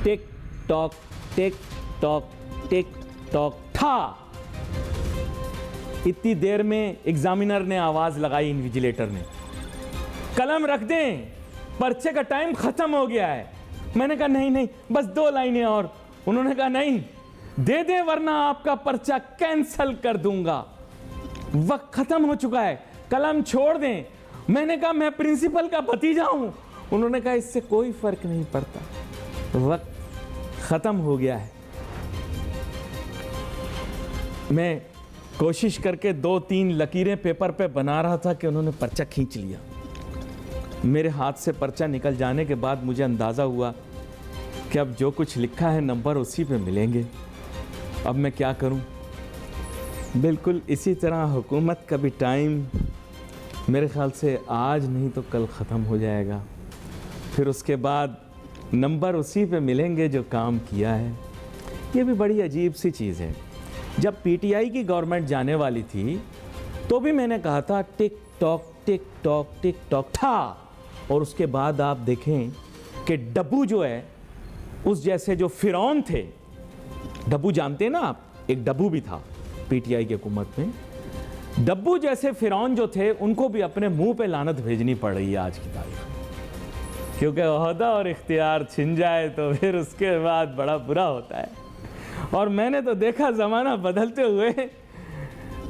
Tick tock tick tock tick tock था। इतनी देर में एग्जामिनर ने आवाज लगाई, इन्विजिलेटर ने, कलम रख दें, पर्चे का टाइम खत्म हो गया है। मैंने कहा नहीं नहीं, बस 2 लाइनें और। उन्होंने कहा नहीं, दे दें वरना आपका पर्चा कैंसल कर दूंगा, वक्त खत्म हो चुका है, कलम छोड़ दें। मैंने कहा मैं प्रिंसिपल का भतीजा हूं। उन्होंने कहा इससे कोई फर्क नहीं पड़ता, वक्त खत्म हो गया है। मैं कोशिश करके 2-3 लकीरें पेपर पे बना रहा था कि उन्होंने पर्चा खींच लिया। मेरे हाथ से पर्चा निकल जाने के बाद मुझे अंदाज़ा हुआ कि अब जो कुछ लिखा है नंबर उसी पे मिलेंगे। अब मैं क्या करूं? बिल्कुल इसी तरह हुकूमत का भी टाइम मेरे ख्याल से आज नहीं तो कल ख़त्म हो जाएगा। फिर उसके बाद नंबर उसी पे मिलेंगे जो काम किया है। ये भी बड़ी अजीब सी चीज़ है। जब पीटीआई की गवर्नमेंट जाने वाली थी तो भी मैंने कहा था टिक टॉक था। और उसके बाद आप देखें कि डब्बू जो है, उस जैसे जो फिरौन थे, डब्बू जानते हैं ना आप, एक डब्बू भी था पीटीआई की हुकूमत में। डब्बू जैसे फिरौन जो थे उनको भी अपने मुंह पे लानत भेजनी पड़ रही है आज की तारीख में, क्योंकि ओहदा और इख्तियार छिन जाए तो फिर उसके बाद बड़ा बुरा होता है। और मैंने तो देखा ज़माना बदलते हुए,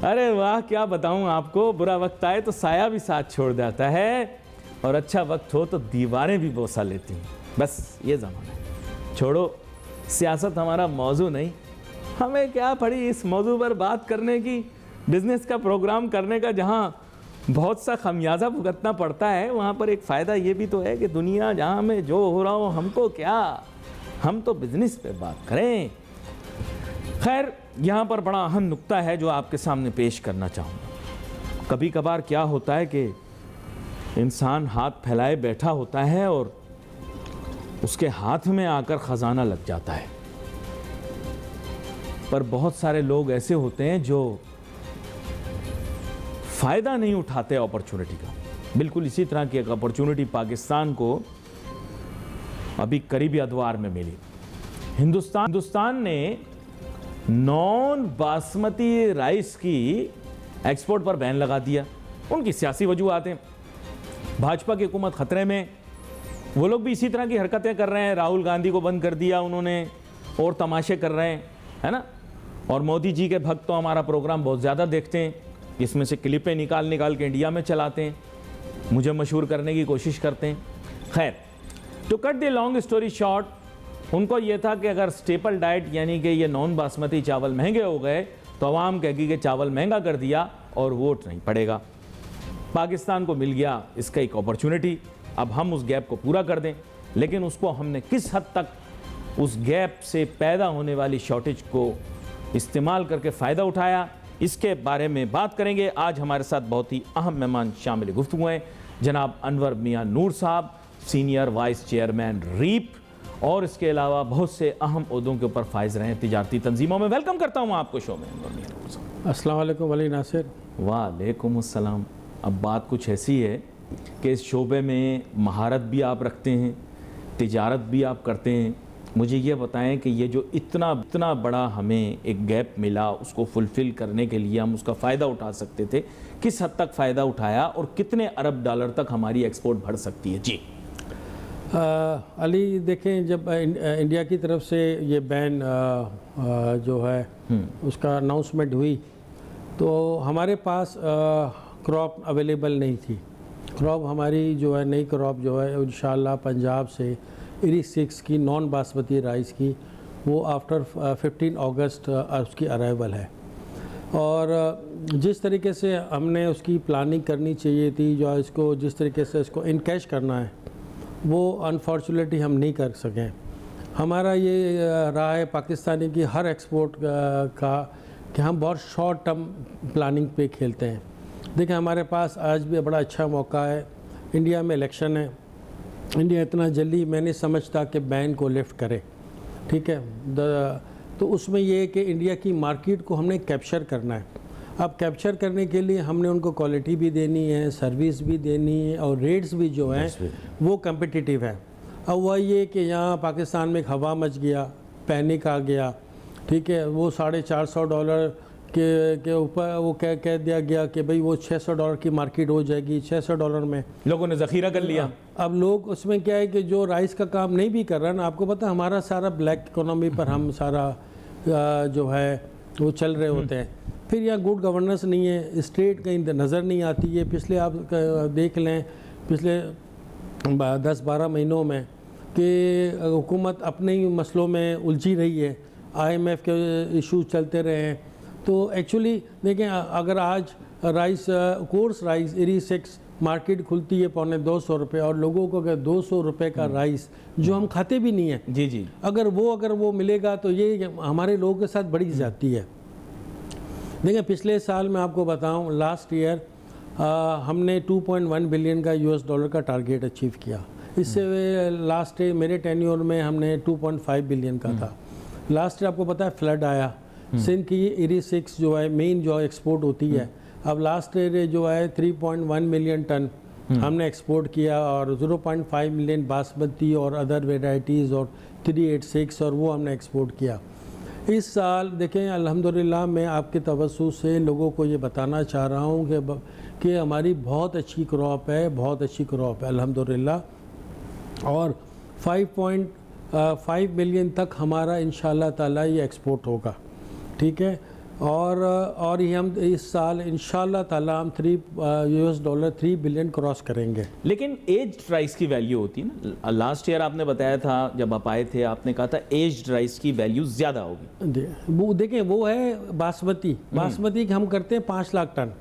अरे वाह क्या बताऊं आपको, बुरा वक्त आए तो साया भी साथ छोड़ जाता है और अच्छा वक्त हो तो दीवारें भी बोसा लेती हैं। बस ये ज़माना है। छोड़ो, सियासत हमारा मौजू नहीं, हमें क्या पड़ी इस मौजू पर बात करने की, बिज़नेस का प्रोग्राम करने का। जहाँ बहुत सा खमियाजा भुगतना पड़ता है वहाँ पर एक फ़ायदा ये भी तो है कि दुनिया जहाँ में जो हो रहा हो हमको क्या, हम तो बिज़नेस पे बात करें। खैर, यहाँ पर बड़ा अहम नुक्ता है जो आपके सामने पेश करना चाहूँगा। कभी कभार क्या होता है कि इंसान हाथ फैलाए बैठा होता है और उसके हाथ में आकर ख़जाना लग जाता है। पर बहुत सारे लोग ऐसे होते हैं जो फ़ायदा नहीं उठाते अपॉर्चुनिटी का। बिल्कुल इसी तरह की एक अपॉर्चुनिटी पाकिस्तान को अभी करीबी अदवार में मिली। हिंदुस्तान ने नॉन बासमती राइस की एक्सपोर्ट पर बैन लगा दिया। उनकी सियासी वजूहात हैं, भाजपा की हुकूमत ख़तरे में, वो लोग भी इसी तरह की हरकतें कर रहे हैं। राहुल गांधी को बंद कर दिया उन्होंने और तमाशे कर रहे हैं, है ना। और मोदी जी के भक्त तो हमारा प्रोग्राम बहुत ज़्यादा देखते हैं, इसमें से क्लिपें निकाल के इंडिया में चलाते हैं, मुझे मशहूर करने की कोशिश करते हैं। खैर, to cut the long story short, उनको ये था कि अगर स्टेपल डाइट यानी कि ये नॉन बासमती चावल महंगे हो गए तो आवाम कहेगी कि चावल महंगा कर दिया और वोट नहीं पड़ेगा। पाकिस्तान को मिल गया इसका एक अपॉर्चुनिटी, अब हम उस गैप को पूरा कर दें। लेकिन उसको हमने किस हद तक उस गैप से पैदा होने वाली शॉर्टेज को इस्तेमाल करके फ़ायदा उठाया, इसके बारे में बात करेंगे। आज हमारे साथ बहुत ही अहम मेहमान शामिल गुफ्तगू हैं। जनाब अनवर मियाँ नूर साहब, सीनियर वाइस चेयरमैन रीप, और इसके अलावा बहुत से अहम ओहदों के ऊपर फाइज रहे हैं तिजारती तंजीमों में। वेलकम करता हूँ आपको शो में। अस्सलाम वालेकुम वली नासिर। वालेकुम अस्सलाम। अब बात कुछ ऐसी है कि इस शोबे में महारत भी आप रखते हैं, तिजारत भी आप करते हैं। मुझे ये बताएं कि ये जो इतना बड़ा हमें एक गैप मिला, उसको फुलफ़िल करने के लिए हम उसका फ़ायदा उठा सकते थे, किस हद तक फ़ायदा उठाया और कितने अरब डॉलर तक हमारी एक्सपोर्ट बढ़ सकती है? जी अली, देखें, जब इंडिया की तरफ से ये बैन जो है उसका अनाउंसमेंट हुई तो हमारे पास क्रॉप अवेलेबल नहीं थी। क्रॉप हमारी जो है, नई क्रॉप जो है इंशाअल्लाह पंजाब से इरिस 6 की नॉन बासमती राइस की, वो आफ्टर 15 अगस्त उसकी अराइवल है। और जिस तरीके से हमने उसकी प्लानिंग करनी चाहिए थी, जो इसको जिस तरीके से इसको इनकैश करना है, वो अनफॉर्चुनेटली हम नहीं कर सकें। हमारा ये रहा है पाकिस्तानी की हर एक्सपोर्ट का कि हम बहुत शॉर्ट टर्म प्लानिंग पे खेलते हैं। देखिए, हमारे पास आज भी बड़ा अच्छा मौका है, इंडिया में इलेक्शन है, इंडिया इतना जल्दी मैं नहीं समझता कि बैन को लिफ्ट करे, ठीक है। तो उसमें ये है कि इंडिया की मार्केट को हमने कैप्चर करना है। अब कैप्चर करने के लिए हमने उनको क्वालिटी भी देनी है, सर्विस भी देनी है, और रेट्स भी जो हैं वो कम्पिटिटिव है। अब वह ये कि यहाँ पाकिस्तान में एक हवा मच गया, पैनिक आ गया, ठीक है। वो $450 के ऊपर वो कह दिया गया कि भाई वो $600 की मार्केट हो जाएगी, $600 में लोगों ने ज़ख़ीरा कर लिया। अब लोग उसमें क्या है कि जो राइस का काम नहीं भी कर रहा ना, आपको पता हमारा सारा ब्लैक इकोनॉमी पर हम सारा जो है वो चल रहे होते हैं। फिर यहाँ गुड गवर्नेंस नहीं है, स्टेट कहीं नज़र नहीं आती है। पिछले आप देख लें पिछले 10-12 महीनों में कि हुकूमत अपने ही मसलों में उलझी रही है, IMF के इशू चलते रहे हैं। तो एक्चुअली देखें, अगर आज rice course rice ERI-6 market खुलती है ₹250 और लोगों को अगर ₹200 का राइस जो हम खाते भी नहीं है, जी जी, अगर वो मिलेगा तो ये हमारे लोगों के साथ बड़ी जाती है। देखिए पिछले साल मैं आपको बताऊं, लास्ट ईयर हमने 2.1 बिलियन का $US का टारगेट अचीव किया। इससे लास्ट मेरे टेन्योर में हमने 2.5 बिलियन का था। लास्ट ईयर आपको पता है फ्लड आया, सिंध की ERI-6 जो है मेन जो एक्सपोर्ट होती है, अब लास्ट ईयर जो है 3.1 मिलियन टन हमने एक्सपोर्ट किया और 0.5 मिलियन बासमती और अदर वेराइटीज़ और 386 और वो हमने एक्सपोर्ट किया। इस साल देखें अल्हम्दुलिल्लाह मैं आपके तवज्जो से लोगों को ये बताना चाह रहा हूँ कि हमारी बहुत अच्छी क्रॉप है, बहुत अच्छी क्रॉप है अल्हम्दुलिल्लाह, और 5.5 मिलियन तक हमारा इंशाल्लाह ताला ये एक्सपोर्ट होगा, ठीक है। और ये हम इस साल इंशाल्लाह ताला हम $3 बिलियन क्रॉस करेंगे। लेकिन एज्ड राइस की वैल्यू होती है ना, लास्ट ईयर आपने बताया था जब आप आए थे, आपने कहा था एज्ड राइस की वैल्यू ज़्यादा होगी। वो देखें वो है बासमती की हम करते हैं 5 लाख टन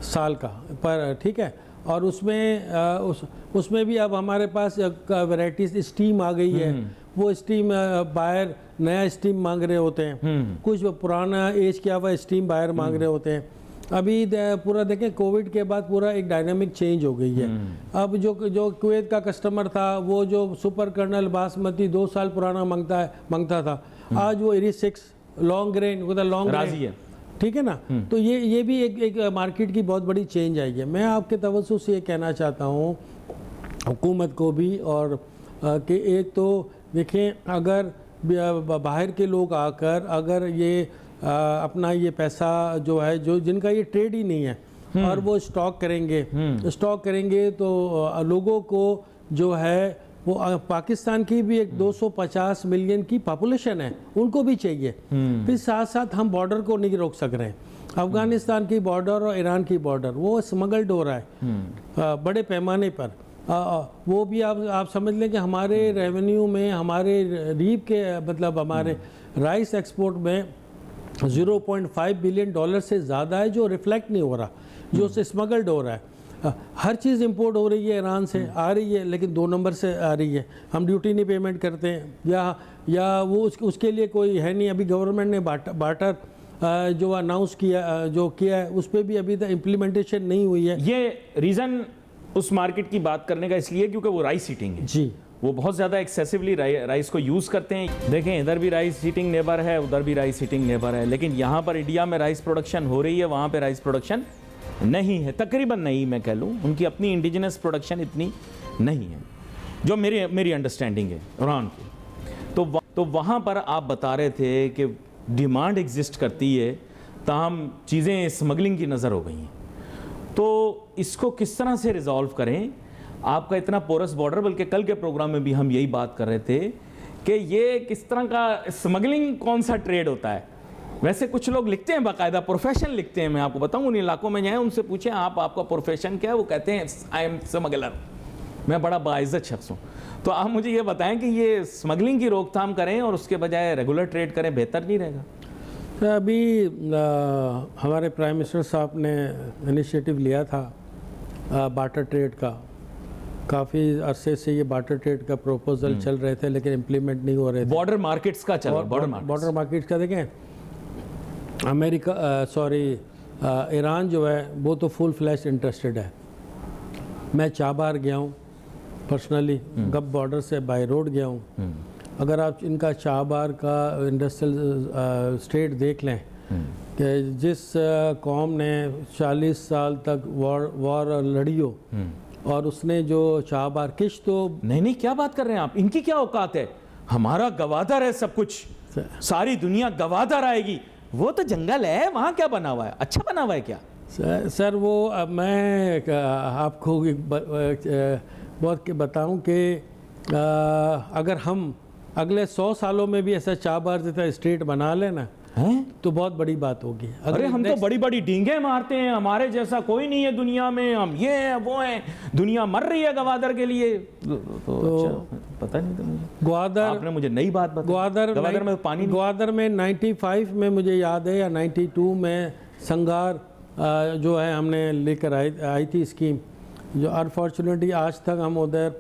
साल का पर, ठीक है। और उसमें भी अब हमारे पास वैराइटीज स्टीम आ गई है, वो स्टीम बायर नया स्टीम मांग रहे होते हैं, कुछ पुराना एज किया हुआ स्टीम बायर मांग रहे होते हैं। अभी पूरा देखें कोविड के बाद पूरा एक डायनामिक चेंज हो गई है। अब जो कुवैत का कस्टमर था वो जो सुपर कर्नल बासमती 2 साल पुराना मांगता था, आज वो ERI-6 लॉन्ग ग्रेन राजी है, ठीक है ना। तो ये भी एक मार्केट की बहुत बड़ी चेंज आई है। मैं आपके तवज्जो से ये कहना चाहता हूँ हुकूमत को भी, और कि एक तो देखें अगर बाहर के लोग आकर अगर ये अपना ये पैसा जो है जो जिनका ये ट्रेड ही नहीं है और वो स्टॉक करेंगे तो लोगों को जो है वो पाकिस्तान की भी एक 250 मिलियन की पॉपुलेशन है, उनको भी चाहिए। फिर साथ साथ हम बॉर्डर को नहीं रोक सक रहे हैं। अफगानिस्तान की बॉर्डर और ईरान की बॉर्डर वो स्मगल्ड हो रहा है बड़े पैमाने पर। वो भी आप समझ लें कि हमारे रेवेन्यू में हमारे रीप के मतलब हमारे राइस एक्सपोर्ट में $0.5 बिलियन से ज़्यादा है जो रिफ्लेक्ट नहीं हो रहा, जो स्मगल्ड हो रहा है। हर चीज़ इंपोर्ट हो रही है ईरान से, आ रही है लेकिन 2 नंबर से आ रही है, हम ड्यूटी नहीं पेमेंट करते हैं या वो उसके लिए कोई है नहीं। अभी गवर्नमेंट ने बार्टर जो अनाउंस किया है उस पर भी अभी तक इम्प्लीमेंटेशन नहीं हुई है। ये रीज़न उस मार्केट की बात करने का इसलिए क्योंकि वो राइस हीटिंग है जी, वो बहुत ज़्यादा एक्सेसिवली राइस को यूज़ करते हैं। देखें इधर भी राइस हीटिंग नेबर है, उधर भी राइस हीटिंग नेबर है, लेकिन यहाँ पर इंडिया में राइस प्रोडक्शन हो रही है, वहाँ पे राइस प्रोडक्शन नहीं है, तकरीबन नहीं मैं कह लूँ। उनकी अपनी इंडिजिनस प्रोडक्शन इतनी नहीं है जो मेरी अंडरस्टैंडिंग है ईरान की। तो वहाँ पर आप बता रहे थे कि डिमांड एग्जिस्ट करती है, ताहम चीज़ें स्मगलिंग की नज़र हो गई हैं। तो इसको किस तरह से रिजॉल्व करें? आपका इतना पोरस बॉर्डर, बल्कि कल के प्रोग्राम में भी हम यही बात कर रहे थे कि ये किस तरह का स्मगलिंग कौन सा ट्रेड होता है। वैसे कुछ लोग लिखते हैं, बाकायदा प्रोफेशन लिखते हैं। मैं आपको बताऊं उन इलाकों में जाएं, उनसे पूछें आपका प्रोफेशन क्या है, वो कहते हैं आई एम स्मगलर, मैं बड़ा बाइज्जत शख्स हूँ। तो आप मुझे ये बताएं कि ये स्मगलिंग की रोकथाम करें और उसके बजाय रेगुलर ट्रेड करें, बेहतर नहीं रहेगा? अभी हमारे प्राइम मिनिस्टर साहब ने इनिशिएटिव लिया था बार्टर ट्रेड का। काफ़ी अरसे से ये बार्टर ट्रेड का प्रपोजल चल रहे थे लेकिन इम्प्लीमेंट नहीं हो रहे थे। बॉर्डर मार्केट्स का चल रहा है, बॉर्डर मार्केट्स का देखें, ईरान जो है वो तो फुल फ्लैश इंटरेस्टेड है। मैं चाबार गया हूँ पर्सनली, गब बॉर्डर से बाय रोड गया हूँ। अगर आप इनका चाबार का इंडस्ट्रियल स्टेट देख लें कि जिस कौम ने 40 साल तक वॉर लड़ी हो और उसने जो चाबार किश तो नहीं नहीं, क्या बात कर रहे हैं आप, इनकी क्या औकात है? हमारा गवादर है सब कुछ, सारी दुनिया गवादर आएगी, वो तो जंगल है, वहां क्या बना हुआ है? अच्छा बना हुआ है क्या? सर वो मैं आपको बहुत बताऊं कि अगर हम अगले 100 सालों में भी ऐसा चाबार जैसा स्टेट बना लेना हैं? तो बहुत बड़ी बात होगी। अरे हम तो बड़ी बड़ी डींगे मारते हैं, हमारे जैसा कोई नहीं है दुनिया में, हम ये हैं वो हैं, दुनिया मर रही है गवादर के लिए। तो अच्छा, पता नहीं था मुझे, ग्वादर आपने मुझे नई बात बताई। गवादर में पानी नहीं। ग्वादर में 95 में मुझे याद है या 92 में संगार जो है हमने लेकर आई थी स्कीम, जो अनफॉर्चुनेटली आज तक हम उधर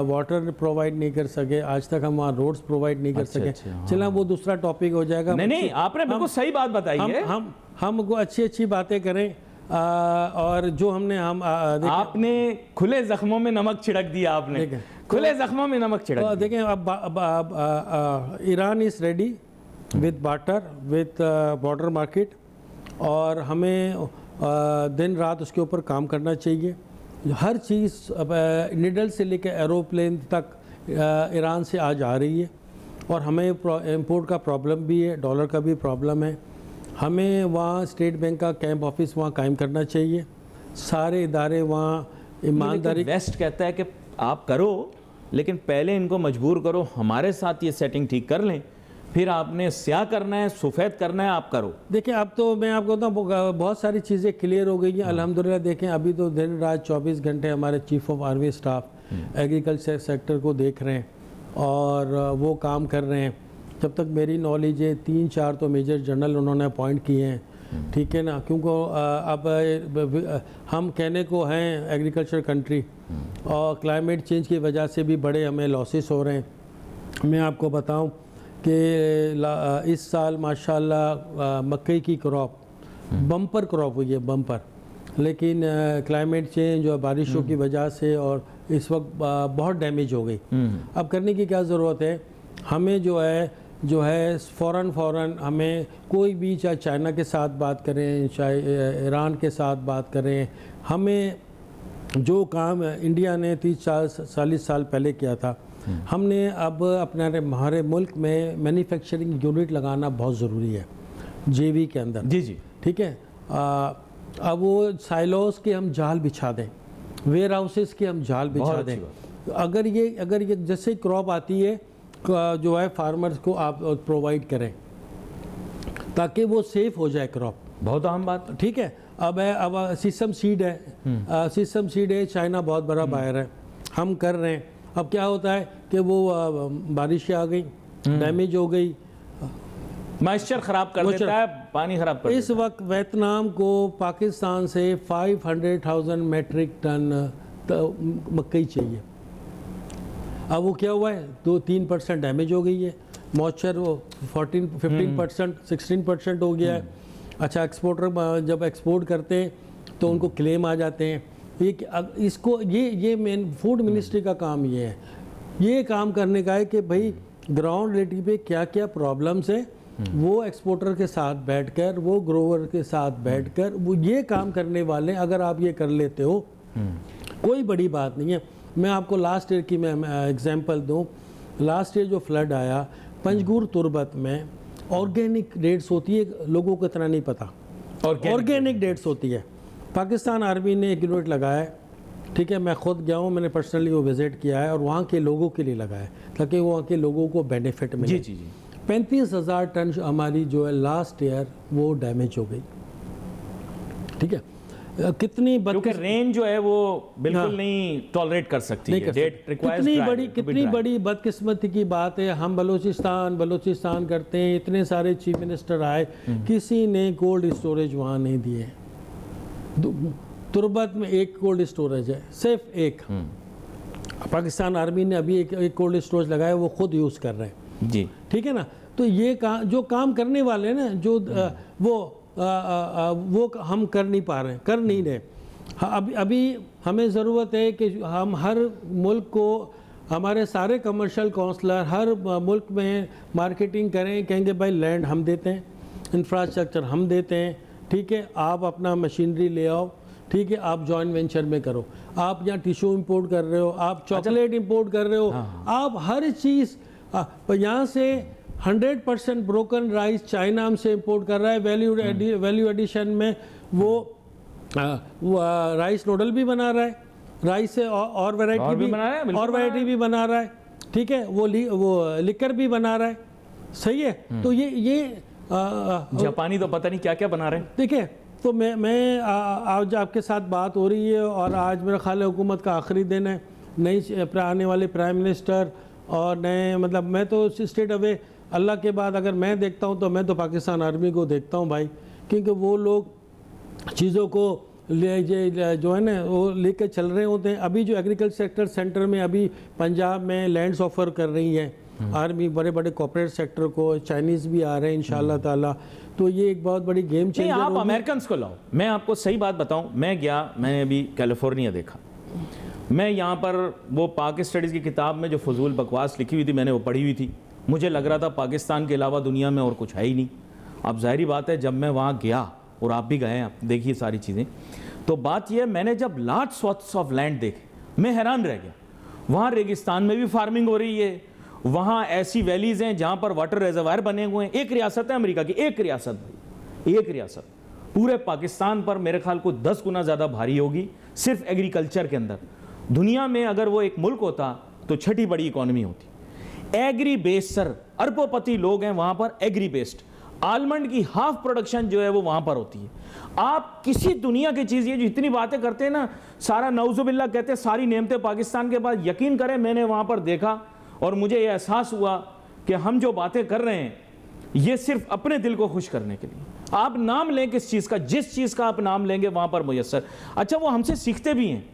वाटर प्रोवाइड नहीं कर सके, आज तक हम वहाँ रोड्स प्रोवाइड नहीं कर सके। हाँ। चला वो दूसरा टॉपिक हो जाएगा। नहीं नहीं, आपने बिल्कुल सही बात बताई है। हमको अच्छी बातें करें और जो हमने आपने खुले जख्मों में नमक छिड़क दिया, आपने खुले जख्मों में नमक छिड़क दिया। देखें अब Iran is ready with water with border market, और हमें दिन रात उसके ऊपर काम करना चाहिए। हर चीज़ निडल से लेकर एरोप्लेन तक ईरान से आज आ रही है, और हमें इंपोर्ट का प्रॉब्लम भी है, डॉलर का भी प्रॉब्लम है। हमें वहाँ स्टेट बैंक का कैंप ऑफिस वहाँ कायम करना चाहिए, सारे इदारे वहाँ ईमानदारी। वेस्ट कहता है कि आप करो, लेकिन पहले इनको मजबूर करो, हमारे साथ ये सेटिंग ठीक कर लें, फिर आपने स्याह करना है, सफ़ेद करना है, आप करो। देखिए अब तो मैं आपको बताऊँ बहुत सारी चीज़ें क्लियर हो गई हैं अल्हम्दुलिल्लाह। देखें अभी तो दिन रात 24 घंटे हमारे chief of army staff agriculture sector को देख रहे हैं और वो काम कर रहे हैं। जब तक मेरी नॉलेज है 3-4 तो मेजर जनरल उन्होंने अपॉइंट किए हैं, ठीक है ना, क्योंकि अब हम कहने को हैं एग्रीकल्चर कंट्री, और क्लाइमेट चेंज की वजह से भी बड़े हमें लॉसेस हो रहे हैं। मैं आपको बताऊं कि इस साल माशाल्लाह मकई की क्रॉप बम्पर क्रॉप हुई है, बम्पर, लेकिन क्लाइमेट चेंज और बारिशों की वजह से और इस वक्त बहुत डैमेज हो गई। अब करने की क्या ज़रूरत है, हमें जो है फ़ौरन हमें कोई भी, चाहे चाइना के साथ बात करें, चाहे ईरान के साथ बात करें, हमें जो काम इंडिया ने 30-40 साल पहले किया था, हमने अब हमारे मुल्क में मैन्युफैक्चरिंग यूनिट लगाना बहुत ज़रूरी है जेवी के अंदर। जी जी, ठीक है। अब वो साइलोस के हम जाल बिछा दें, वेयर हाउसेस के हम जाल बिछा दें। अगर ये जैसे क्रॉप आती है जो है फार्मर्स को आप प्रोवाइड करें ताकि वो सेफ हो जाए क्रॉप। बहुत अहम बात। ठीक है। अब सीसम सीड है, चाइना बहुत बड़ा बायर है, हम कर रहे हैं। अब क्या होता है कि वो बारिशें आ गई, डैमेज हो गई, मॉइस्चर खराब कर देता है, पानी खराब कर इस वक्त वियतनाम को पाकिस्तान से 500,000 मेट्रिक टन मकई चाहिए। अब वो क्या हुआ है, 2-3% डैमेज हो गई है, मॉइस्चर वो 15% 16% हो गया है। अच्छा, एक्सपोर्टर जब एक्सपोर्ट करते हैं तो उनको क्लेम आ जाते हैं। ये मेन फूड मिनिस्ट्री का काम ये है, ये काम करने का है कि भाई ग्राउंड रियलिटी पे क्या क्या प्रॉब्लम्स है, वो एक्सपोर्टर के साथ बैठकर, वो ग्रोवर के साथ बैठकर वो ये काम करने वाले, अगर आप ये कर लेते हो कोई बड़ी बात नहीं है। मैं आपको लास्ट ईयर की मैं एग्जांपल दूं, लास्ट ईयर जो फ्लड आया पंजगुर तुर्बत में, ऑर्गेनिक डेट्स होती है, लोगों को इतना नहीं पता, ऑर्गेनिक डेट्स होती है। पाकिस्तान आर्मी ने एक यूनिट लगाया है, ठीक है, मैं खुद गया हूँ, मैंने पर्सनली वो विज़िट किया है, और वहाँ के लोगों के लिए लगाया है ताकि वहाँ के लोगों को बेनिफिट मिले। जी जी जी। 35,000 टन हमारी जो है लास्ट ईयर वो डैमेज हो गई। ठीक है, कितनी क्योंकि रेन जो है वो बिल्कुल नहीं टॉलरेट कर सकती है, कितनी बड़ी बदकिस्मती की बात है। हम बलोचिस्तान करते हैं, इतने सारे चीफ मिनिस्टर आए, किसी ने कोल्ड स्टोरेज वहाँ नहीं दिए। तुर्बत में एक कोल्ड स्टोरेज है, सिर्फ एक। पाकिस्तान आर्मी ने अभी एक कोल्ड स्टोरेज लगाया, वो खुद यूज़ कर रहे हैं जी, ठीक है ना। तो ये जो काम करने वाले ना, जो वो हम कर नहीं पा रहे, कर नहीं रहे। अभी हमें ज़रूरत है कि हम हर मुल्क को, हमारे सारे कमर्शियल काउंसलर हर मुल्क में मार्केटिंग करें, कहेंगे भाई लैंड हम देते हैं, इंफ्रास्ट्रक्चर हम देते हैं, ठीक है, आप अपना मशीनरी ले आओ, ठीक है, आप जॉइंट वेंचर में करो। आप यहाँ टिश्यू इंपोर्ट कर रहे हो, आप चॉकलेट इंपोर्ट कर रहे हो, आप हर चीज़ यहाँ से 100% ब्रोकन राइस चाइना हमसे इंपोर्ट कर रहा है। वैल्यू एडिशन में वो राइस नूडल भी बना रहा है, राइस से और वैरायटी भी बना रहा है, ठीक है, वो लिकर भी बना रहा है, सही है। तो ये जापानी तो पता नहीं क्या क्या बना रहे हैं। देखिए, तो मैं आज आपके साथ बात हो रही है और आज मेरा ख्याल है हुकूमत का आखिरी दिन है, नई आने वाले प्राइम मिनिस्टर और नए, मतलब मैं तो स्टेट अवे, अल्लाह के बाद अगर मैं देखता हूँ तो मैं तो पाकिस्तान आर्मी को देखता हूँ भाई, क्योंकि वो लोग चीज़ों को जो है ना वो लेकर चल रहे होते हैं। अभी जो एग्रीकल्चर सेंटर में अभी पंजाब में लैंड्स ऑफर कर रही है आर्मी, बड़े बड़े कॉर्पोरेट सेक्टर को, चाइनीज़ भी आ रहे हैं इंशाल्लाह ताला, तो ये एक बहुत बड़ी गेम चेंजर आप अमेरिकन को लाओ। मैं आपको सही बात बताऊं, मैंने अभी कैलिफोर्निया देखा, मैं यहाँ पर वो पाक स्टडीज़ की किताब में जो फजूल बकवास लिखी हुई थी मैंने वो पढ़ी हुई थी, मुझे लग रहा था पाकिस्तान के अलावा दुनिया में और कुछ है ही नहीं। अब जाहिर बात है जब मैं वहाँ गया और आप भी गए हैं, आप देखिए सारी चीज़ें, तो बात यह मैंने जब लार्ज स्वथ्स ऑफ लैंड देखे मैं हैरान रह गया। वहाँ रेगिस्तान में भी फार्मिंग हो रही है, वहाँ ऐसी वैलीज़ हैं जहाँ पर वाटर रिजर्वायर बने हुए हैं। एक रियासत है अमेरिका की, एक रियासत भाई, एक रियासत पूरे पाकिस्तान पर मेरे ख्याल को 10 गुना ज़्यादा भारी होगी सिर्फ एग्रीकल्चर के अंदर। दुनिया में अगर वो एक मुल्क होता तो छठी बड़ी इकॉनमी होती। एग्री बेस्ड सर, अरबोपति लोग हैं वहाँ पर, एग्री बेस्ड। आलमंड की हाफ प्रोडक्शन जो है वो वहाँ पर होती है। आप किसी दुनिया की चीज़, ये जो इतनी बातें करते हैं ना, सारा नौजुबिल्ला कहते हैं सारी नेमतें पाकिस्तान के पास, यकीन करें मैंने वहाँ पर देखा और मुझे ये एहसास हुआ कि हम जो बातें कर रहे हैं ये सिर्फ अपने दिल को खुश करने के लिए। आप नाम लें किस चीज़ का, जिस चीज़ का आप नाम लेंगे वहाँ पर मुयस्सर। अच्छा, वो हमसे सीखते भी हैं,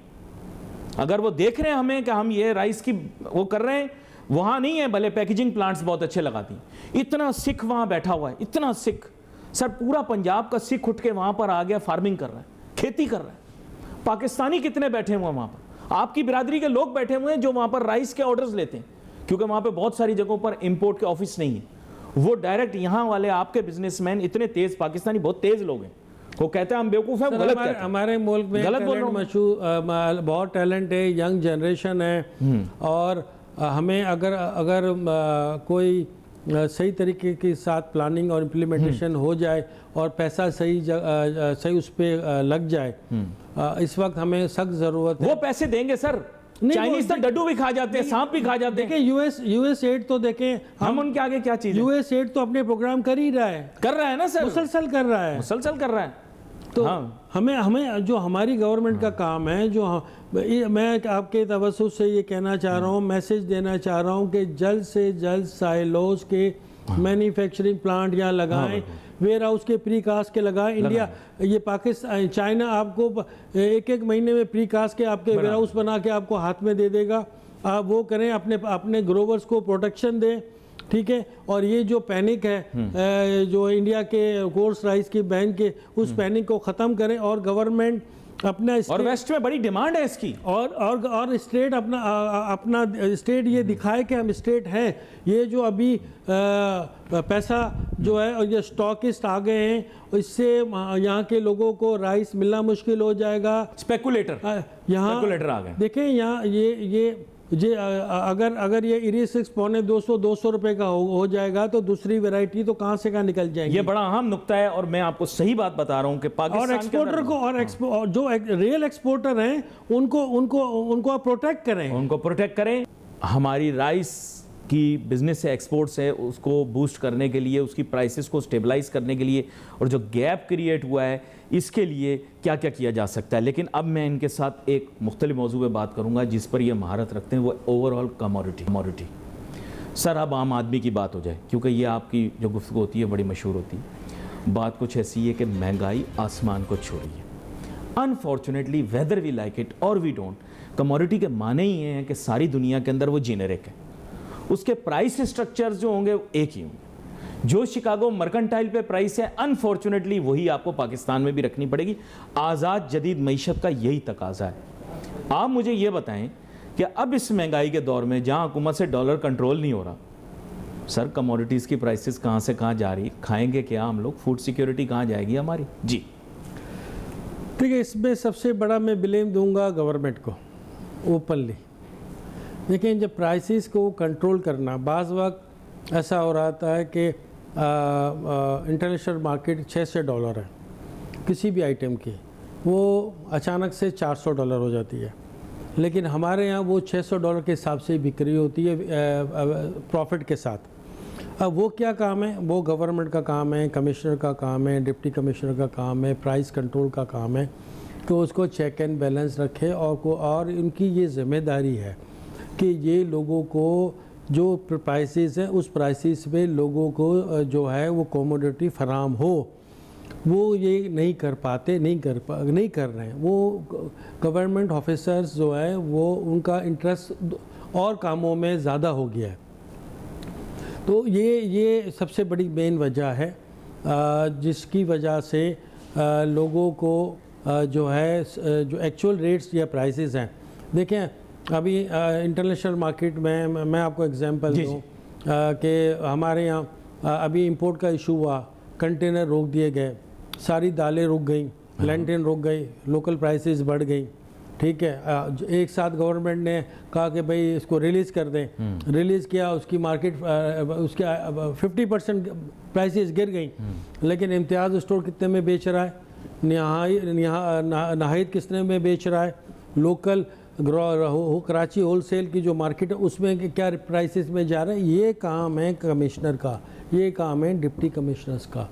अगर वो देख रहे हैं हमें कि हम ये राइस की वो कर रहे हैं, वहाँ नहीं है, भले पैकेजिंग प्लांट्स बहुत अच्छे लगाती, इतना सिख वहाँ बैठा हुआ है, इतना सिख सर, पूरा पंजाब का सिख उठ के वहाँ पर आ गया, फार्मिंग कर रहा है, खेती कर रहा है। पाकिस्तानी कितने बैठे हुए हैं वहाँ पर, आपकी बिरादरी के लोग बैठे हुए हैं जो वहाँ पर राइस के ऑर्डर्स लेते हैं, क्योंकि वहाँ पर बहुत सारी जगहों पर इम्पोर्ट के ऑफिस नहीं है, वो डायरेक्ट यहाँ वाले आपके बिजनेसमैन इतने तेज, पाकिस्तानी बहुत तेज लोग हैं, वो कहते हैं हम बेवकूफ़ हैं, गलत कहते हैं। हमारे मुल्क में गलत बोल रहा हूं, बहुत टैलेंट है, यंग जनरेशन है, और हमें अगर कोई सही तरीके के साथ प्लानिंग और इम्प्लीमेंटेशन हो जाए और पैसा सही उस पर लग जाए, इस वक्त हमें सख्त ज़रूरत है। वो पैसे देंगे सर, चाइनीज तो डड्डू भी खा जाते हैं, सांप भी खा जाते हैं। देखिए यूएस एड तो देखें, हम उनके आगे क्या चीज़ है? यूएस एड तो अपने प्रोग्राम कर ही रहा है, कर रहा है ना सर, मुसलसल कर रहा है, मुसलसल कर रहा है। तो हमें जो हमारी गवर्नमेंट का काम है, मैं आपके तवज्जुह से ये कहना चाह रहा हूँ, मैसेज देना चाह रहा हूँ कि जल्द से जल्द साइलोज के मैन्युफैक्चरिंग प्लांट यहाँ लगाएं, वेयर हाउस के प्री कास्ट के लगाएं। इंडिया, ये पाकिस्तान, चाइना आपको एक महीने में प्री कास्ट के आपके वेयर हाउस बना के आपको हाथ में दे देगा। आप वो करें, अपने ग्रोवर्स को प्रोटेक्शन दें, ठीक है। और ये जो पैनिक है जो इंडिया के कोर्स राइस की बैंक के, उस पैनिक को ख़त्म करें और गवर्नमेंट अपना, और वेस्ट में बड़ी डिमांड है इसकी, और स्टेट अपना स्टेट ये दिखाए कि हम स्टेट हैं। ये जो अभी पैसा जो है और ये स्टॉकिस्ट आ गए हैं, इससे यहाँ के लोगों को राइस मिलना मुश्किल हो जाएगा। स्पेकुलेटर यहाँ आ गए। देखें यहाँ ये अगर ये इरी 6 पौने 200 रुपए का हो जाएगा तो दूसरी वैरायटी तो कहाँ से कहाँ निकल जाएगी। ये बड़ा अहम नुक्ता है और मैं आपको सही बात बता रहा हूँ कि पाकिस्तान और एक्सपोर्टर को और जो रियल एक्सपोर्टर हैं उनको आप प्रोटेक्ट करें, उनको प्रोटेक्ट करें। हमारी राइस की बिजनेस है, एक्सपोर्ट्स है, उसको बूस्ट करने के लिए, उसकी प्राइसेस को स्टेबलाइज करने के लिए, और जो गैप क्रिएट हुआ है इसके लिए क्या क्या किया जा सकता है। लेकिन अब मैं इनके साथ एक मुख्तलिफ मौजू पे बात करूंगा जिस पर ये महारत रखते हैं, वो ओवरऑल कमोडिटी। सर अब आम आदमी की बात हो जाए, क्योंकि ये आपकी जो गुफ्तगू होती है बड़ी मशहूर होती है। बात कुछ ऐसी है कि महंगाई आसमान को छू रही है। Unfortunately whether we like it और वी डोंट, कमोडिटी के माने ही ये हैं कि सारी दुनिया के अंदर वो जेनेरिक है, उसके प्राइस स्ट्रक्चर्स जो होंगे एक ही होंगे। जो शिकागो मर्केंटाइल पे प्राइस है, अनफॉर्चुनेटली वही आपको पाकिस्तान में भी रखनी पड़ेगी। आज़ाद जदीद मईशत का यही तकाजा है। आप मुझे ये बताएं कि अब इस महंगाई के दौर में जहां हुकूमत से डॉलर कंट्रोल नहीं हो रहा, सर कमोडिटीज़ की प्राइसेस कहां से कहां जा रही, खाएंगे क्या हम लोग, फूड सिक्योरिटी कहां जाएगी हमारी? जी ठीक है, इसमें सबसे बड़ा मैं ब्लेम दूंगा गवर्नमेंट को ओपनली। लेकिन जब प्राइसेस को कंट्रोल करना, बाज़ वक्त ऐसा हो रहा था कि इंटरनेशनल मार्केट $600 है किसी भी आइटम की, वो अचानक से $400 हो जाती है, लेकिन हमारे यहाँ वो $600 के हिसाब से बिक रही होती है प्रॉफिट के साथ। अब वो क्या काम है, वो गवर्नमेंट का काम है, कमिश्नर का काम है, डिप्टी कमिश्नर का काम है, प्राइस कंट्रोल का काम है कि उसको चेक एंड बैलेंस रखे और उनकी ये जिम्मेदारी है कि ये लोगों को जो प्राइसेस हैं उस प्राइसेस पे लोगों को जो है वो कमोडिटी फराम हो। वो ये नहीं कर पाते, नहीं कर रहे हैं। वो गवर्नमेंट ऑफिसर्स जो है वो उनका इंटरेस्ट और कामों में ज़्यादा हो गया है। तो ये सबसे बड़ी मेन वजह है जिसकी वजह से लोगों को जो है जो एक्चुअल रेट्स या प्राइसेस हैं, देखें अभी इंटरनेशनल मार्केट में मैं आपको एग्जांपल दूँ कि हमारे यहाँ अभी इंपोर्ट का इशू हुआ, कंटेनर रोक दिए गए, सारी दालें रुक गई, लैंटेन रुक गई, लोकल प्राइसेस बढ़ गई। ठीक है, एक साथ गवर्नमेंट ने कहा कि भाई इसको रिलीज़ कर दें, रिलीज़ किया, उसकी मार्केट उसके 50% प्राइसेस गिर गई, लेकिन इम्तियाज़ स्टोर कितने में बेच रहा है, नहायत कितने में बेच रहा है, लोकल कराची होलसेल की जो मार्केट है उसमें क्या प्राइसेस में जा रहा है। ये काम है कमिश्नर का, ये काम है डिप्टी कमिश्नर्स का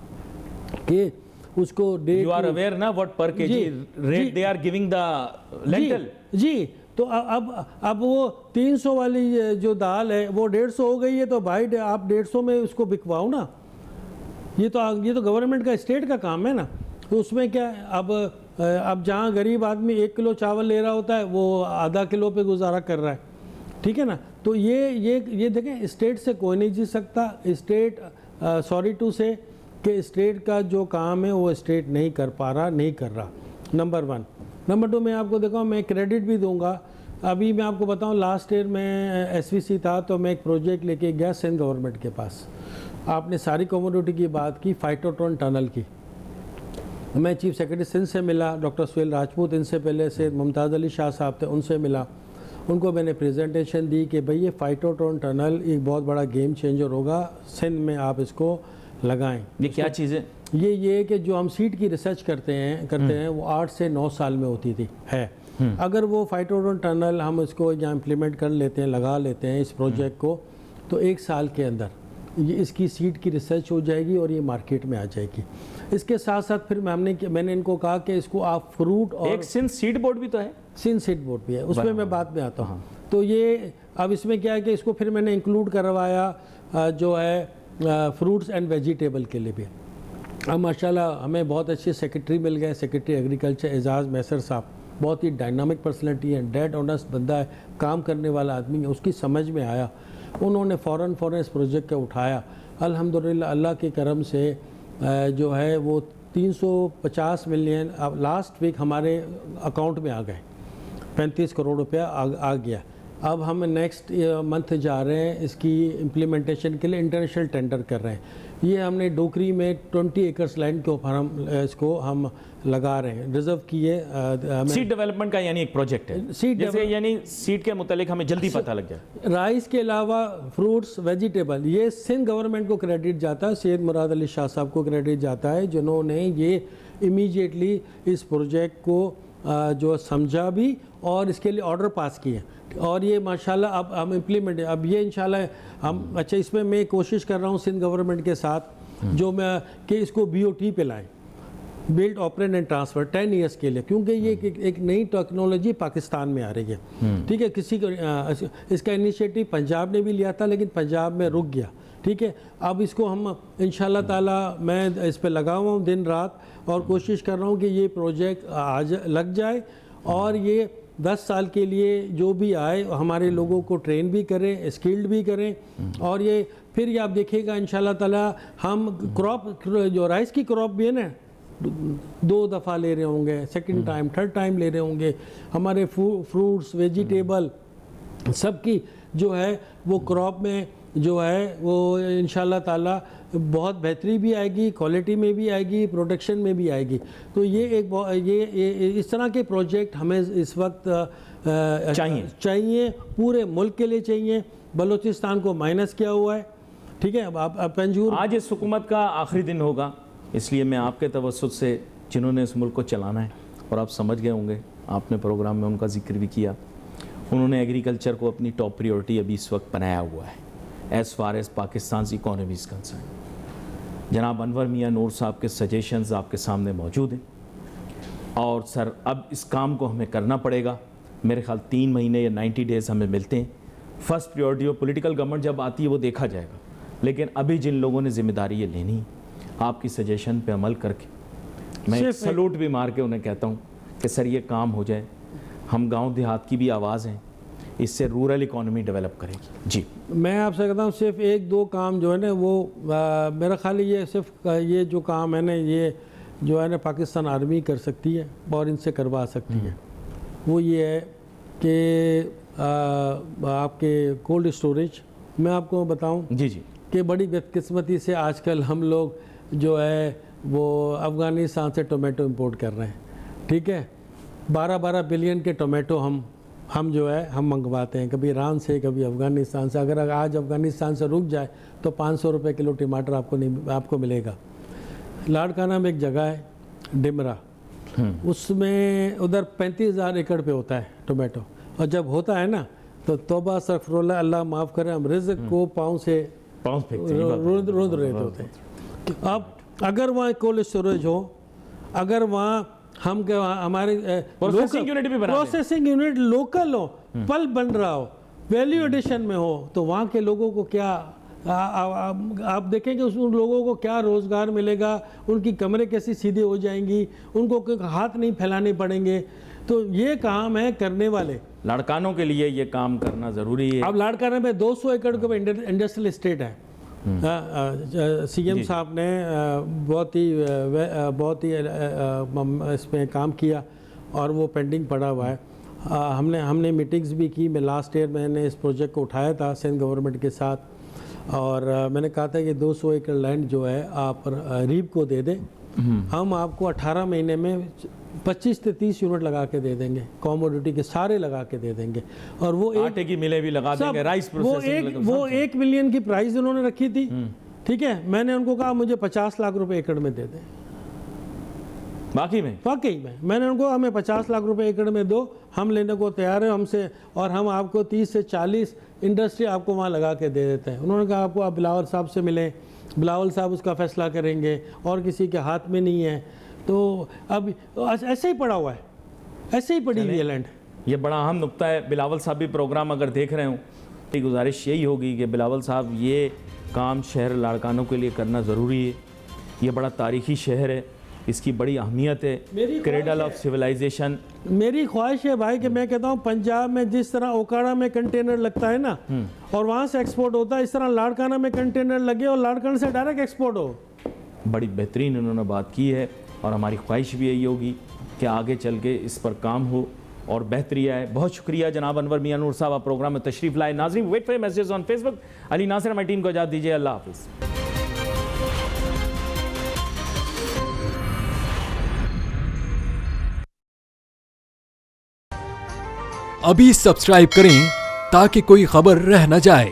कि उसको यू आर अवेयर ना what per KG rate they are giving the lentil. जी, तो अब वो 300 वाली जो दाल है वो 150 हो गई है, तो भाई आप 150 में उसको बिकवाओ ना। ये तो गवर्नमेंट का, स्टेट का काम है ना। तो उसमें क्या है, अब जहाँ गरीब आदमी 1 किलो चावल ले रहा होता है वो आधा किलो पे गुजारा कर रहा है। ठीक है ना। तो ये देखें, स्टेट से कोई नहीं जीत सकता। स्टेट सॉरी टू से कि स्टेट का जो काम है वो स्टेट नहीं कर पा रहा, नहीं कर रहा, नंबर 1। नंबर 2 मैं आपको देखा, मैं क्रेडिट भी दूंगा। अभी मैं आपको बताऊं, लास्ट ईयर में SVC था तो मैं एक प्रोजेक्ट लेके गया सिंध गवर्नमेंट के पास। आपने सारी कमोडिटी की बात की, फाइटोट्रॉन टनल की। मैं चीफ सेक्रेटरी सिंध से मिला, डॉक्टर सुहेल राजपूत इनसे पहले से मुमताज़ अली शाह साहब थे, उनसे मिला। उनको मैंने प्रेजेंटेशन दी कि भाई ये फाइटोट्रॉन टनल एक बहुत बड़ा गेम चेंजर होगा, सिंध में आप इसको लगाएं। ये क्या चीज़ है? ये कि जो हम सीड की रिसर्च करते हैं वो 8 से 9 साल में होती थी है। अगर वो फाइटोट्रॉन टनल हम इसको यहाँ इम्प्लीमेंट कर लेते हैं, लगा लेते हैं इस प्रोजेक्ट को, तो 1 साल के अंदर ये इसकी सीड की रिसर्च हो जाएगी और ये मार्केट में आ जाएगी। इसके साथ साथ फिर मैंने इनको कहा कि इसको आप फ्रूट और एक सिंध सीड बोर्ड भी तो है, सिंध सीड बोर्ड भी है, उसमें मैं बाद में आता हूँ। तो ये अब इसमें क्या है कि इसको फिर मैंने इंक्लूड करवाया जो है फ्रूट्स एंड वेजिटेबल के लिए भी। अब माशाल्लाह हमें बहुत अच्छे सेक्रेटरी मिल गए, सेक्रेटरी एग्रीकल्चर एजाज़ मैसर साहब, बहुत ही डायनामिक पर्सनैलिटी है, डेड ऑनेस्ट बंदा है, काम करने वाला आदमी है। उसकी समझ में आया, उन्होंने फ़ौरन इस प्रोजेक्ट को उठाया। अल्हम्दुलिल्लाह अल्लाह के करम से जो है वो 350 मिलियन अब लास्ट वीक हमारे अकाउंट में आ गए, 35 करोड़ रुपया आ गया। अब हम नेक्स्ट मंथ जा रहे हैं इसकी इम्प्लीमेंटेशन के लिए, इंटरनेशनल टेंडर कर रहे हैं। ये हमने डोकरी में 20 एकर्स लैंड के ऊपर इसको हम लगा रहे हैं, रिजर्व किए। सीड डेवलपमेंट का यानी एक प्रोजेक्ट है, जैसे यानी सीड के मुतालिक हमें जल्दी पता लग जाए। राइस के अलावा फ्रूट्स वेजिटेबल, ये सिंध गवर्नमेंट को क्रेडिट जाता है, सैयद मुराद अली शाह साहब को क्रेडिट जाता है, जिन्होंने ये इमीडिएटली इस प्रोजेक्ट को जो समझा भी और इसके लिए ऑर्डर पास किए। और ये माशाल्लाह अब हम इम्प्लीमेंट, अब ये इंशाल्लाह हम अच्छा इसमें मैं कोशिश कर रहा हूँ सिंध गवर्नमेंट के साथ जो मैं कि इसको BOT पे लाएं, build operate and transfer 10 years के लिए, क्योंकि ये एक नई टेक्नोलॉजी पाकिस्तान में आ रही है। ठीक है, किसी को इसका इनिशिएटिव पंजाब ने भी लिया था लेकिन पंजाब में रुक गया। ठीक है, अब इसको हम इंशाल्लाह ताला मैं इस पर लगा हुआ हूँ दिन रात और कोशिश कर रहा हूँ कि ये प्रोजेक्ट आज लग जाए और ये 10 साल के लिए जो भी आए हमारे लोगों को ट्रेन भी करें, स्किल्ड भी करें। और ये फिर ये आप देखिएगा इंशाल्लाह ताला हम क्रॉप जो राइस की क्रॉप भी है ना 2 दफ़ा ले रहे होंगे, सेकंड टाइम थर्ड टाइम ले रहे होंगे। हमारे फ्रूट्स वेजिटेबल सबकी जो है वो क्रॉप में जो है वो इंशाल्लाह ताला बहुत बेहतरी भी आएगी, क्वालिटी में भी आएगी, प्रोटेक्शन में भी आएगी। तो ये इस तरह के प्रोजेक्ट हमें इस वक्त चाहिए, पूरे मुल्क के लिए चाहिए। बलूचिस्तान को माइनस किया हुआ है, ठीक है। अब पंजूर आज इस हुकूमत का आखिरी दिन होगा, इसलिए मैं आपके तवज्जुह से, जिन्होंने इस मुल्क को चलाना है, और आप समझ गए होंगे, आपने प्रोग्राम में उनका जिक्र भी किया, उन्होंने एग्रीकल्चर को अपनी टॉप प्रायोरिटी अभी इस वक्त बनाया हुआ है as far as Pakistan economy is concern. जनाब अनवर मियाँ नूर साहब के सजेशंस आपके सामने मौजूद हैं, और सर अब इस काम को हमें करना पड़ेगा। मेरे ख्याल 3 महीने या 90 डेज़ हमें मिलते हैं। फर्स्ट प्रायोरिटी और पॉलिटिकल गवर्नमेंट जब आती है वो देखा जाएगा, लेकिन अभी जिन लोगों ने जिम्मेदारी ये लेनी है, आपकी सजेशन पे अमल करके मैं एक सलूट भी मार के उन्हें कहता हूँ कि सर ये काम हो जाए। हम गांव देहात की भी आवाज़ हैं, इससे रूरल इकॉनमी डेवलप करेगी। जी मैं आपसे कहता हूँ सिर्फ 1-2 काम जो है ना वो मेरा ख्याल ये सिर्फ ये जो काम है ना, ये जो है ना पाकिस्तान आर्मी कर सकती है और इनसे करवा सकती है। वो ये है कि आपके कोल्ड स्टोरेज, मैं आपको बताऊं जी कि बड़ी बदकिस्मती से आजकल हम लोग जो है वो अफ़गानिस्तान से टोमेटो इंपोर्ट कर रहे हैं, ठीक है। 12-12 बिलियन के टोमेटो हम जो है हम मंगवाते हैं, कभी ईरान से, कभी अफ़गानिस्तान से। अगर आज अफ़गानिस्तान से रुक जाए तो 500 रुपये किलो टमाटर आपको मिलेगा। लाड़काना में एक जगह है डिमरा, उसमें उधर 35,000 एकड़ पे होता है टोमेटो, और जब होता है ना तो तौबा अस्तगफिरुल्लाह, अल्लाह माफ़ करे, हम रिज़्क़ को पाँव फेंकते रोंद रहे होते हैं। अब अगर वहाँ कोल्ड स्टोरेज हो, अगर वहाँ हम हमारे प्रोसेसिंग यूनिट लोकल हो, पल बन रहा हो, वैल्यू एडिशन में हो, तो वहाँ के लोगों को क्या आप देखेंगे उन लोगों को क्या रोज़गार मिलेगा, उनकी कमरे कैसी सीधी हो जाएंगी, उनको हाथ नहीं फैलाने पड़ेंगे। तो ये काम है करने वाले लड़कानों के लिए, ये काम करना ज़रूरी है। अब लाड़काना में 200 एकड़ का इंडस्ट्रियल एस्टेट है। सीएम साहब ने बहुत ही इसमें काम किया और वो पेंडिंग पड़ा हुआ है। हमने मीटिंग्स भी की। मैं लास्ट ईयर मैंने इस प्रोजेक्ट को उठाया था सिंध गवर्नमेंट के साथ, और मैंने कहा था कि 200 एकड़ लैंड जो है आप रीब को दे दें, हम आपको 18 महीने में 25 से 30 यूनिट लगा के दे देंगे, कॉमोडिटी के सारे लगा के दे देंगे। और वो आटे की मिलें भी लगा देंगे, राइस प्रोसेसिंग, वो 1 मिलियन की प्राइस उन्होंने रखी थी, ठीक है। मैंने उनको कहा मुझे 50 लाख रुपए एकड़ में दे दें। वाकई में मैंने उनको, हमें 50 लाख रुपए एकड़ में दो, हम लेने को तैयार है हमसे, और हम आपको 30 से 40 इंडस्ट्री आपको वहाँ लगा के दे देते हैं। उन्होंने कहा आपको आप बिलावल साहब से मिलें, बिलावल साहब उसका फैसला करेंगे, और किसी के हाथ में नहीं है। तो अब ऐसे ही पड़ा हुआ है, ऐसे ही पड़ी हुई है लैंड। ये बड़ा अहम नुक्ता है। बिलावल साहब भी प्रोग्राम अगर देख रहे हो, तो गुजारिश यही होगी कि बिलावल साहब ये काम शहर लाड़कानों के लिए करना ज़रूरी है। ये बड़ा तारीखी शहर है, इसकी बड़ी अहमियत है, क्रेडल ऑफ सिविलाइजेशन। मेरी ख्वाहिश है भाई कि मैं कहता हूँ पंजाब में जिस तरह ओकाड़ा में कंटेनर लगता है ना और वहाँ से एक्सपोर्ट होता है, इस तरह लाड़काना में कंटेनर लगे और लाड़काना से डायरेक्ट एक्सपोर्ट हो। बड़ी बेहतरीन उन्होंने बात की है, और हमारी ख्वाहिश भी यही होगी कि आगे चल के इस पर काम हो और बेहतरी आए। बहुत शुक्रिया जनाब अनवर मियाँ नूर साहब, आप प्रोग्राम में तशरीफ़ लाए। नाज़रीन, wait for messages on Facebook. Ali Nasir हमारी टीम को इजाज़त दीजिए। अल्लाह हाफ़िज़। अभी सब्सक्राइब करें ताकि कोई खबर रह न जाए।